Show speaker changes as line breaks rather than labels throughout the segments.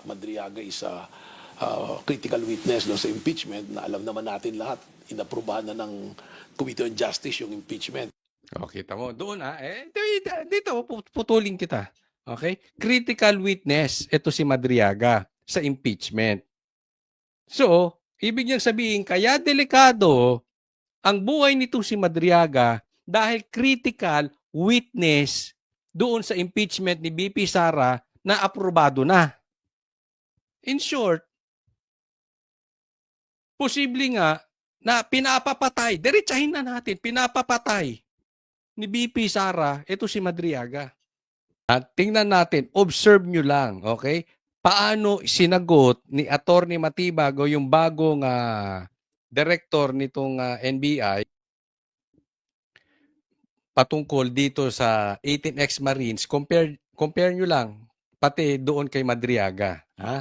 Madriaga is a critical witness no, sa impeachment na alam naman natin lahat, inaprubahan na ng Committee on Justice yung impeachment.
O, kita mo, doon dito, putulin kita. Okay? Critical witness, ito si Madriaga sa impeachment. So, ibig niyang sabihin, kaya delikado ang buhay nito si Madriaga dahil critical witness doon sa impeachment ni BP Sara na aprobado na. In short, posible nga na pinapapatay, diretsahin na natin, pinapapatay ni BP Sara, ito si Madriaga. At tingnan natin, observe nyo lang, okay? Paano sinagot ni Attorney Matibag o yung bagong director nitong NBI patungkol dito sa 18 ex-Marines, compare nyo lang, pati doon kay Madriaga. Ha?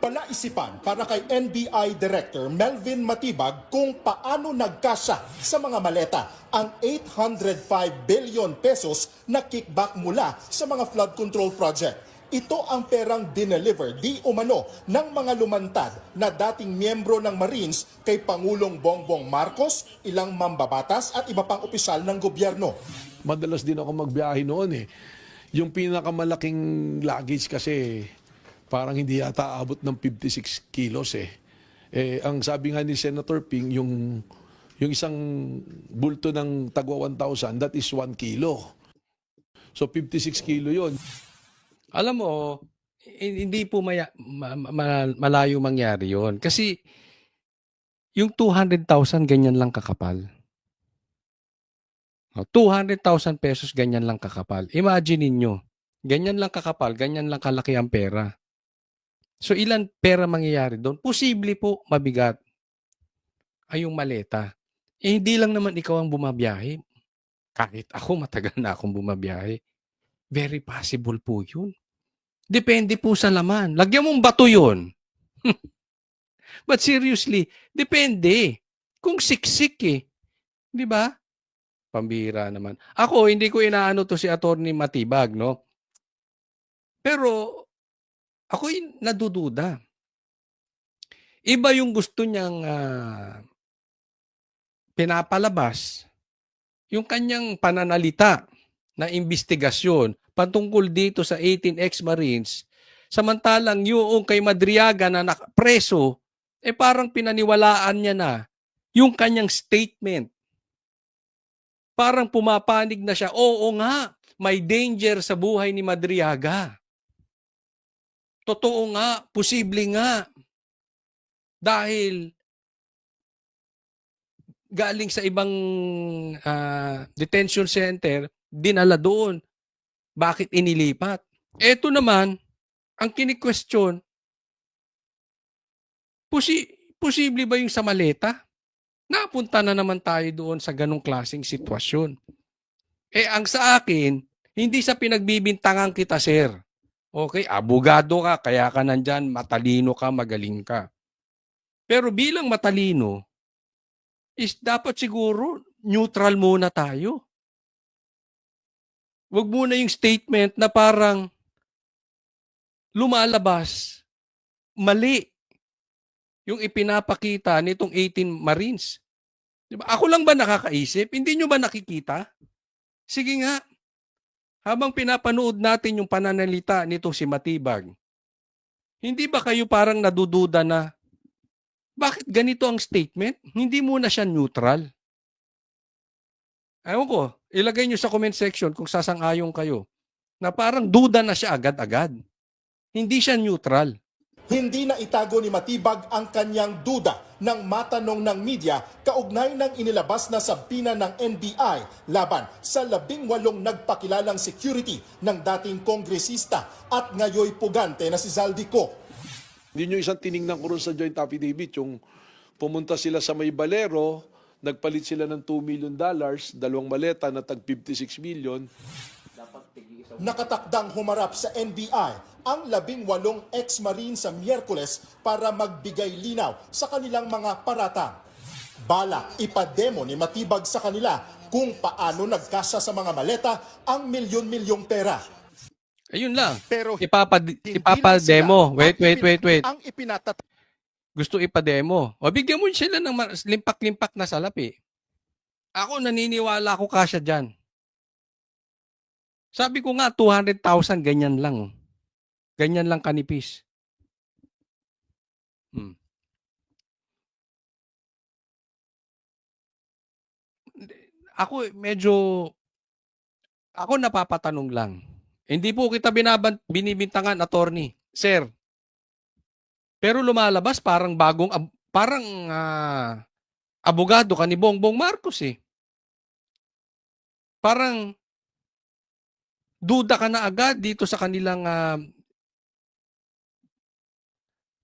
Palaisipan para kay NBI Director Melvin Matibag kung paano nagkasya sa mga maleta ang 805 billion pesos na kickback mula sa mga flood control project. Ito ang perang dineliver di umano ng mga lumantad na dating miyembro ng Marines kay Pangulong Bongbong Marcos, ilang mambabatas at iba pang opisyal ng gobyerno.
Madalas din ako magbiyahe noon eh. Yung pinakamalaking luggage kasi parang hindi yata aabot ng 56 kilos eh. Ang sabi nga ni Senator Ping, yung isang bulto ng tagwa 1,000, that is 1 kilo. So 56 kilo yon.
Alam mo, hindi po malayo mangyari yon. Kasi yung 200,000 ganyan lang kakapal. 200,000 pesos ganyan lang kakapal. Imagine ninyo, ganyan lang kakapal, ganyan lang kalaki ang pera. So ilan pera mangyayari doon? Posible po mabigat ay yung maleta. Hindi lang naman ikaw ang bumabiyahe. Kahit ako, matagal na akong bumabiyahe. Very possible po yun. Depende po sa laman. Lagyan mong bato yun. But seriously, depende. Kung siksik eh. Di ba? Pambira naman. Ako, hindi ko inaano to si Attorney Matibag, no? Pero, ako nadududa. Iba yung gusto niyang pinapalabas. Yung kanyang pananalita na investigasyon patungkol dito sa 18 ex-Marines, samantalang yung kay Madriaga na preso, parang pinaniwalaan niya na yung kanyang statement. Parang pumapanig na siya, oo nga, may danger sa buhay ni Madriaga. Totoo nga, posible nga. Dahil galing sa ibang detention center, dinala doon. Bakit inilipat? Ito naman, ang kini-question, posible ba yung sa maleta? Napunta na naman tayo doon sa ganong klaseng sitwasyon. Ang sa akin, hindi sa pinagbibintangan kita, sir. Okay, abogado ka, kaya ka nandyan, matalino ka, magaling ka. Pero bilang matalino, is dapat siguro neutral muna tayo. Wag muna yung statement na parang lumalabas, mali yung ipinapakita nitong 18 Marines. Diba? Ako lang ba nakakaisip? Hindi nyo ba nakikita? Sige nga, habang pinapanood natin yung pananalita nitong si Matibag, hindi ba kayo parang nadududa na bakit ganito ang statement? Hindi muna siya neutral. Ewan ko, ilagay nyo sa comment section kung sasang-ayon kayo na parang duda na siya agad-agad. Hindi siya neutral.
Hindi na itago ni Matibag ang kanyang duda nang matanong ng media kaugnay ng inilabas na sabina ng NBI laban sa 18 nagpakilalang security ng dating kongresista at ngayoy pugante na si Zaldico.
Yun yung isang tiningnan ko rin sa joint affidavit, yung pumunta sila sa may Balero, nagpalit sila ng $2 million, dalawang maleta na tag 56 million.
Nakatakdang humarap sa NBI ang 18 ex-Marine sa Miyerkules para magbigay linaw sa kanilang mga paratang. Balak ipademo ni Matibag sa kanila kung paano nagkasya sa mga maleta ang milyon-milyong pera.
Ayun lang.
Pero hindi
Ipapa-demo.
lang sila
Wait.
ang ipinatatawag
Gusto ipa-demo. O bigyan mo sila ng limpak-limpak na salapi. Ako naniniwala ako kasya dyan. Sabi ko nga 200,000 ganyan lang. Ganyan lang kanipis. Hmm. Ako napapatanong lang. Hindi po kita binibintangan, attorney. Sir, pero lumalabas parang abogado ka ni Bongbong Marcos eh. Parang duda ka na agad dito sa kanilang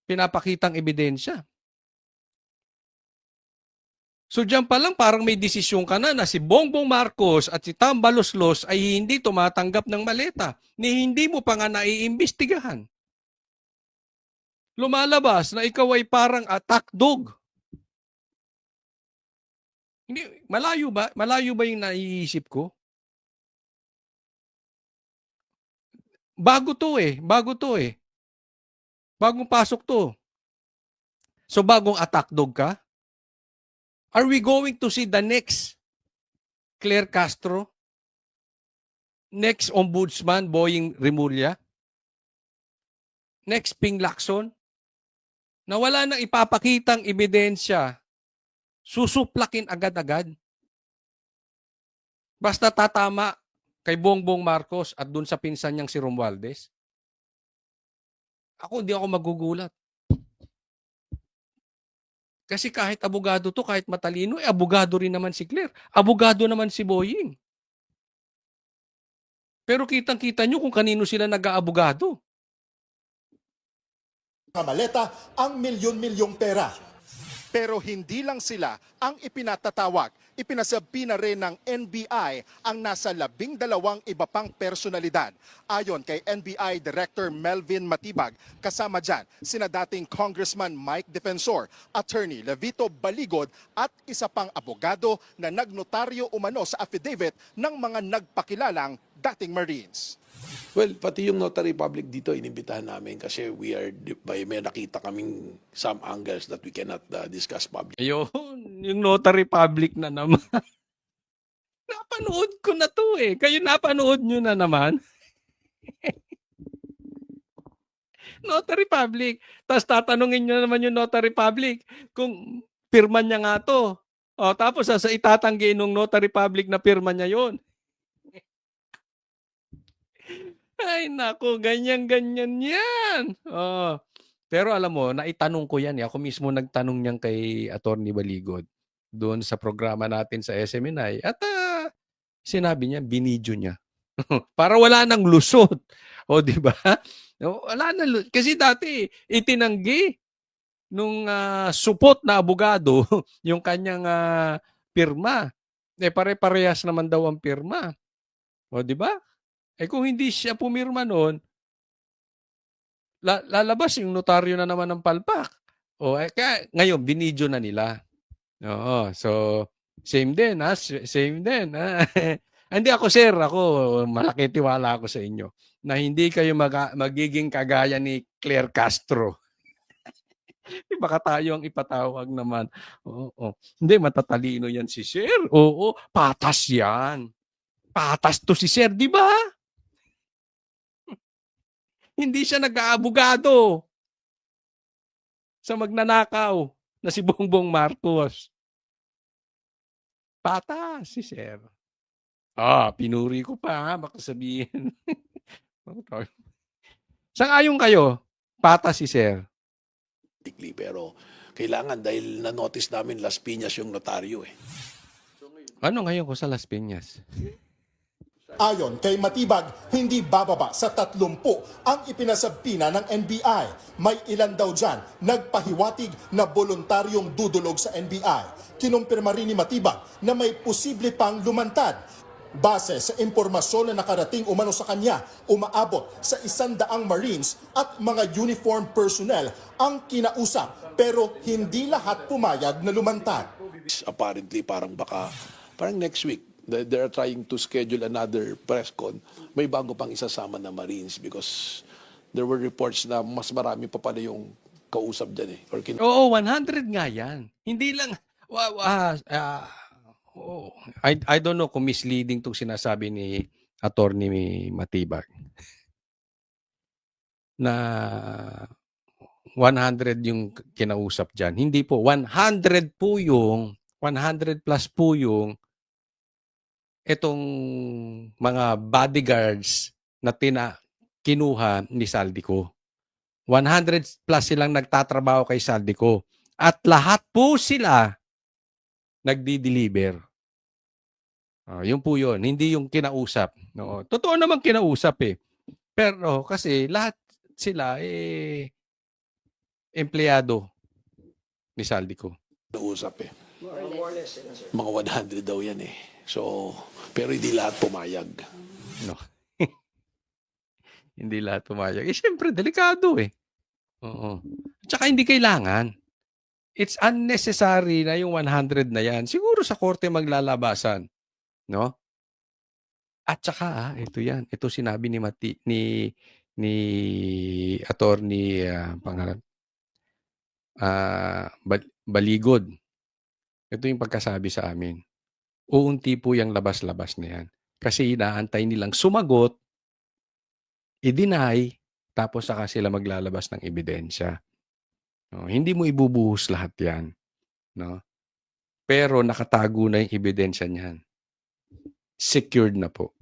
pinapakitang ebidensya. So diyan pa lang parang may desisyon ka na si Bongbong Marcos at si Tambaloslos ay hindi tumatanggap ng maleta ni hindi mo pa nga naiimbestigahan. Lumalabas na ikaw ay parang attack dog. Hindi, malayo ba? Malayo ba yung naiisip ko? Bago to eh. Bagong pasok to. So bagong attack dog ka? Are we going to see the next Claire Castro? Next Ombudsman, Boying Rimulya? Next Ping Lacson? Na wala nang ipapakitang ebidensya, susuplakin agad-agad. Basta tatama kay Bongbong Marcos at dun sa pinsan niyang si Romualdez. Hindi ako magugulat. Kasi kahit abogado to, kahit matalino, abogado rin naman si Claire. Abogado naman si Boying. Pero kitang-kita nyo kung kanino sila nag-aabogado.
mga maleta ang milyon-milyong pera. Pero hindi lang sila ang ipinatatawag. Ipinasabi na rin ng NBI ang nasa 12 iba pang personalidad. Ayon kay NBI Director Melvin Matibag, kasama dyan sina dating Congressman Mike Defensor, Attorney Levito Baligod at isa pang abogado na nagnotaryo umano sa affidavit ng mga nagpakilalang dating Marines.
Well, pati yung notary public dito, inimbitahan namin kasi may nakita kaming some angles that we cannot discuss public.
Ayun, yung notary public na naman. Napanood ko na to eh. Kayo napanood nyo na naman. Notary public. Tapos tatanungin nyo naman yung notary public kung pirma niya nga to. O, tapos itatanggi nung notary public na pirma niya yon. Ay nako, ganyan-ganyan yan. Oh. Pero alam mo, naitanong ko yan. Ako mismo nagtanong niyan kay Attorney Baligod doon sa programa natin sa SMNI. At sinabi niya, binidyo niya. Para wala nang lusot. O, di ba? Wala na lusot. Kasi dati, itinanggi nung supot na abogado yung kanyang pirma. Pare-parehas naman daw ang pirma. O, di ba? Kung hindi siya pumirma noon, lalabas yung notaryo na naman ng palpak. Kaya ngayon, binidyo na nila. Oo, so same din, same din. Hindi ako, sir, malaki tiwala ako sa inyo na hindi kayo magiging kagaya ni Claire Castro. Baka tayo ang ipatawag naman. Oo. Hindi, matatalino yan si sir. Oo, patas yan. Patas to si sir, di ba? Hindi siya nag-aabogado sa magnanakaw na si Bongbong Marcos. Patas si sir. Pinuri ko pa, baka sabihin. Sang-ayon kayo, patas si sir.
Pero kailangan dahil na-notice namin Las Piñas yung notaryo eh.
Ano ngayon ko sa Las Piñas?
Ayon kay Matibag, hindi bababa sa 30 ang ipinasabpina ng NBI. May ilan daw dyan nagpahiwatig na voluntaryong dudulog sa NBI. Kinumpirma rin ni Matibag na may posible pang lumantad. Base sa impormasyon na nakarating umano sa kanya, umaabot sa 100 Marines at mga uniform personnel ang kinausap pero hindi lahat pumayag na lumantad.
Apparently parang next week They're trying to schedule another press con. May bago pang isasama na Marines because there were reports na mas marami pa pala yung kausap dyan eh. Or
Oo, 100 nga yan. Hindi lang, oo. I don't know kung misleading itong sinasabi ni Attorney Matibag na 100 yung kinausap dyan. Hindi po, 100 po yung, 100 plus po yung itong mga bodyguards na kinuha ni Saldico. 100 plus silang nagtatrabaho kay Saldico. At lahat po sila nagdi-deliver. Yun po yun. Hindi yung kinausap. No? Totoo naman kinausap eh. Pero kasi lahat sila empleyado ni Saldico.
Nausap eh. Mga 100 daw yan eh. So, pero hindi lahat pumayag.
No. Hindi lahat pumayag. Siyempre, delikado eh. Oo. Tsaka hindi kailangan. It's unnecessary na yung 100 na yan. Siguro sa korte maglalabasan. No? At tsaka, ito yan. Ito sinabi ni Attorney pangalan. Baligod. Ito yung pagkasabi sa amin. Uunti po yung labas-labas na yan. Kasi inaantay nilang sumagot, i-deny, tapos saka sila maglalabas ng ebidensya. No, hindi mo ibubuhos lahat yan. No? Pero nakatago na yung ebidensya niyan. Secured na po.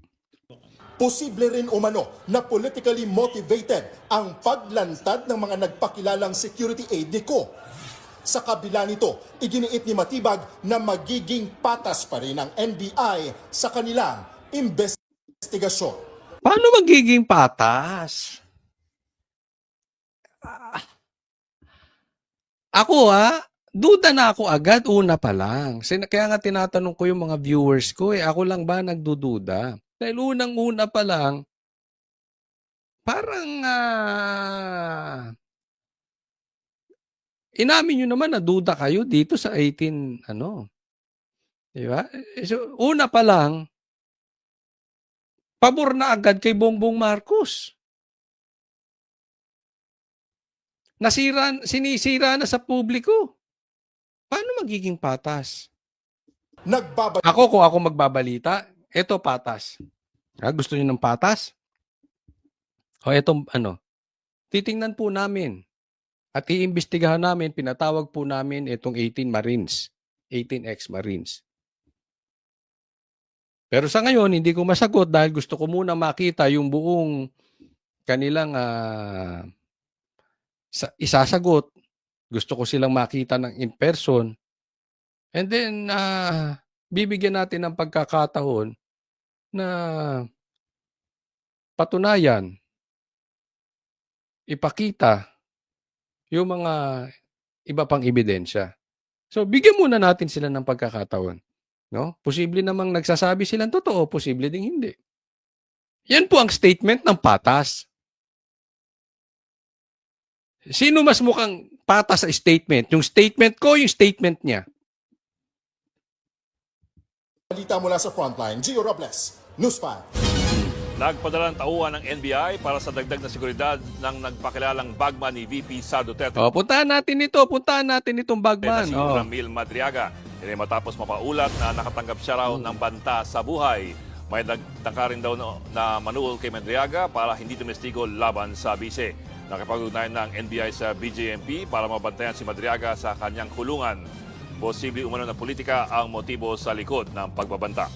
Posible rin umano na politically motivated ang paglantad ng mga nagpakilalang security aid ni Ko. Sa kabila nito, iginiit ni Matibag na magiging patas pa rin ang NBI sa kanilang investigasyon.
Paano magiging patas? Ako duda na ako agad una pa lang. Kaya nga tinatanong ko yung mga viewers ko ako lang ba nagdududa? Dahil unang-una pa lang, parang inamin nyo naman na duda kayo dito sa 18, di ba? So, una pa lang, pabor na agad kay Bongbong Marcos. Sinisira na sa publiko. Paano magiging patas? Kung ako magbabalita, eto patas. Gusto niyo ng patas? O etong titingnan po namin. At iimbestigahan namin, pinatawag po namin itong 18 Marines, 18 ex-Marines. Pero sa ngayon, hindi ko masagot dahil gusto ko muna makita yung buong kanilang isasagot. Gusto ko silang makita ng in person. And then, bibigyan natin ng pagkakataon na patunayan, ipakita yung mga iba pang ebidensya. So, bigyan muna natin sila ng pagkakataon. No? Posible namang nagsasabi silang totoo, posible ding hindi. Yan po ang statement ng patas. Sino mas mukhang patas sa statement? Yung statement ko, yung statement niya.
Balita mula sa Frontline, Gio Robles, News 5.
Nagpadala ng tauhan ng NBI para sa dagdag na seguridad ng nagpakilalang bagman ni VP Sara Duterte.
Puntahan natin itong bagman.
Si Ramil Madriaga. Yan ay matapos mapaulat na nakatanggap siya raw ng banta sa buhay. May nagtangka rin daw na manuol kay Madriaga para hindi domestigo laban sa bise. Nakipag-ugnayan ng NBI sa BJMP para mabantayan si Madriaga sa kanyang kulungan. Posible umano na politika ang motibo sa likod ng pagbabanta.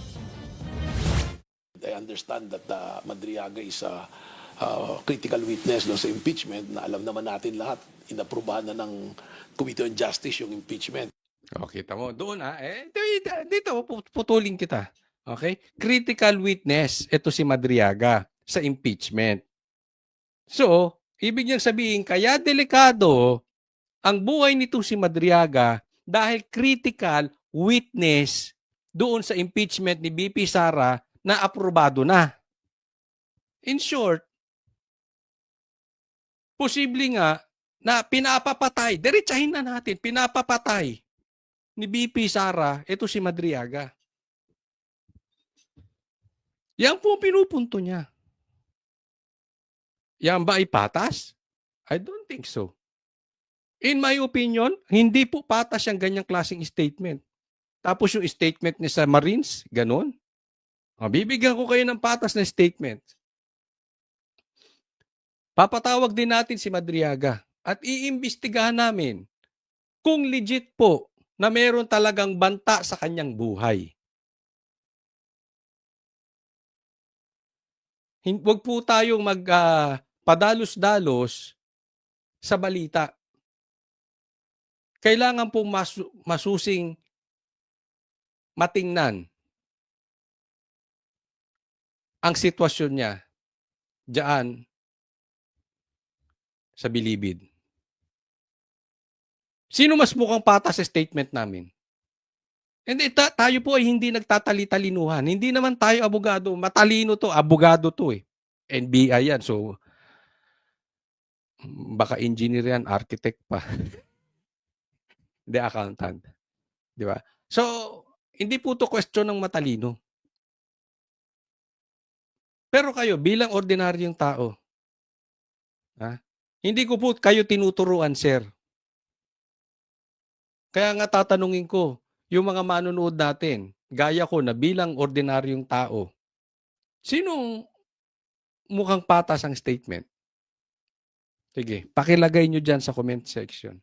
I understand that Madriaga is a critical witness sa impeachment na alam naman natin lahat. Inaprubahan na ng Committee on Justice yung impeachment.
Kita mo, doon dito, putulin kita. Okay? Critical witness, ito si Madriaga sa impeachment. So, ibig niyang sabihin, kaya delikado ang buhay nito si Madriaga dahil critical witness doon sa impeachment ni BP Sara na aprobado na. In short, posible nga na pinapapatay, diretsahin na natin, pinapapatay ni BP Sara, ito si Madriaga. Yan po ang pinupunto niya. Yan ba ay patas? I don't think so. In my opinion, hindi po patas yung ganyang klaseng statement. Tapos yung statement niya sa Marines, ganun. Bibigyan ko kayo ng patas na statement. Papatawag din natin si Madriaga at iimbestigahan namin kung legit po na meron talagang banta sa kanyang buhay. Huwag po tayong padalos-dalos sa balita. Kailangan pong masusing matingnan ang sitwasyon niya diyan sa Bilibid. Sino mas mukhang patas sa statement namin? Hindi, tayo po ay hindi nagtatali-talinuhan. Hindi naman tayo abogado. Matalino to, abogado to eh. NBI yan. So, baka engineer yan, architect pa. Hindi, accountant. Di ba? So, hindi po to question ng matalino. Pero kayo, bilang ordinaryong tao, hindi ko po kayo tinuturuan, sir. Kaya nga tatanungin ko, yung mga manonood natin, gaya ko na bilang ordinaryong tao, sinong mukhang patas ang statement? Sige, pakilagay nyo dyan sa comment section.